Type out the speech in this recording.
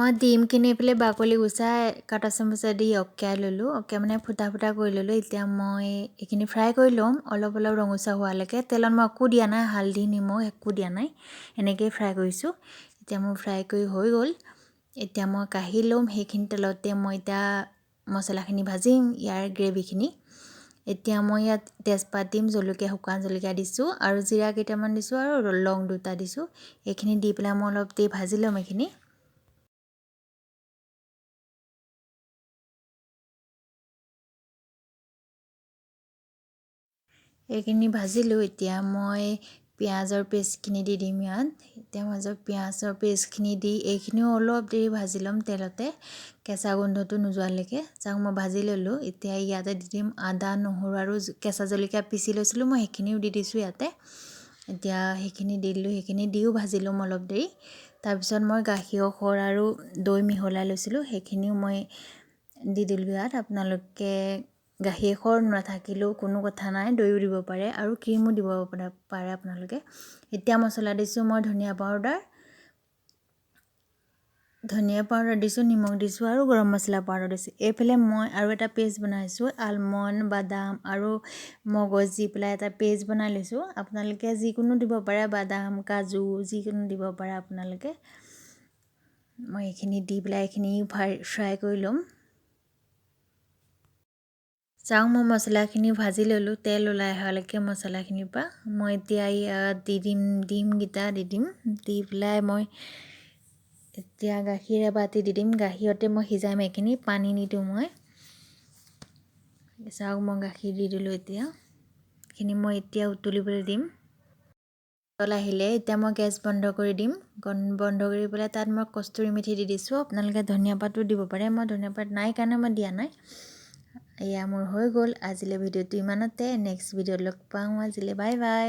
মই ডিম কিনি পেলাই বাকলি গুচাই কাটা চামুচে দি অক্কাই ল'লোঁ অক্কাই মানে ফুটা ফুটা কৰি ল'লোঁ এতিয়া মই এইখিনি ফ্ৰাই কৰি ল'ম অলপ অলপ ৰঙচুৱা হোৱালৈকে তেলত মই একো দিয়া নাই হালধি নিমখ একো দিয়া নাই এনেকৈ ফ্ৰাই কৰিছোঁ এতিয়া মোৰ ফ্ৰাই কৰি হৈ গ'ল এতিয়া মই কাঢ়ি ল'ম সেইখিনি তেলতে মই এতিয়া মছলাখিনি ভাজিম ইয়াৰ গ্ৰেভিখিনি এতিয়া মই ইয়াত তেজপাত দিম জলকীয়া শুকান জলকীয়া দিছোঁ আৰু জিৰা কেইটামান দিছোঁ আৰু লং দুটা দিছোঁ এইখিনি দি পেলাই মই অলপ দেৰি ভাজি ল'ম এইখিনি এইখিনি ভাজিলোঁ এতিয়া মই পিঁয়াজৰ পেষ্টখিনি দি দিম ইয়াত এতিয়া পিঁয়াজৰ পেষ্টখিনি দি এইখিনিও অলপ দেৰি ভাজি ল'ম তেলতে কেঁচা গোন্ধটো নোযোৱালৈকে যাক মই ভাজি ল'লোঁ এতিয়া ইয়াতে দি দিম আদা নহৰু আৰু কেঁচা জলকীয়া পিচি লৈছিলোঁ মই সেইখিনিও দি দিছোঁ ইয়াতে এতিয়া সেইখিনি দি দিলোঁ সেইখিনি দিও ভাজি ল'ম অলপ দেৰি তাৰপিছত মই গাখীৰৰ সৰ আৰু দৈ মিহলাই লৈছিলোঁ সেইখিনিও মই দি দিলোঁ ইয়াত আপোনালোকে গাখীৰ সৰ নাথাকিলেও কোনো কথা নাই দৈও দিব পাৰে আৰু ক্ৰীমো দিব পাৰে আপোনালোকে এতিয়া মছলা দিছোঁ মই ধনিয়া পাউডাৰ দিছোঁ নিমখ দিছোঁ আৰু গৰম মছলা পাউডাৰ দিছোঁ এইফালে মই আৰু এটা পেষ্ট বনাইছোঁ আলমণ্ড বাদাম আৰু মগজ দি পেলাই এটা পেষ্ট বনাই লৈছোঁ আপোনালোকে যিকোনো দিব পাৰে বাদাম কাজু যিকোনো দিব পাৰে আপোনালোকে মই এইখিনি দি পেলাই এইখিনি ফ্ৰাই কৰি ল'ম চাওঁ মই মছলাখিনি ভাজি ল'লোঁ তেল ওলাই অহালৈকে মছলাখিনিৰ পৰা মই এতিয়া ইয়াত দি দিম ডিমকেইটা দি দিম দি পেলাই মই এতিয়া গাখীৰ এবাতি দি দিম গাখীৰতে মই সিজাম এইখিনি পানী নিদিওঁ মই চাওক মই গাখীৰ দি দিলোঁ এতিয়া এইখিনি মই এতিয়া উতলিবলৈ দিম উতল আহিলে এতিয়া মই গেছ বন্ধ কৰি দিম বন্ধ কৰি পেলাই তাত মই কস্তুৰী মেথি দি দিছোঁ আপোনালোকে ধনিয়া পাতো দিব পাৰে মই ধনিয়া পাত নাই কাৰণে মই দিয়া নাই এয়া মোৰ হৈ গ'ল আজিলৈ ভিডিঅ'টো ইমানতে নেক্সট ভিডিঅ'ত লগ পাওঁ আজিলৈ বাই বাই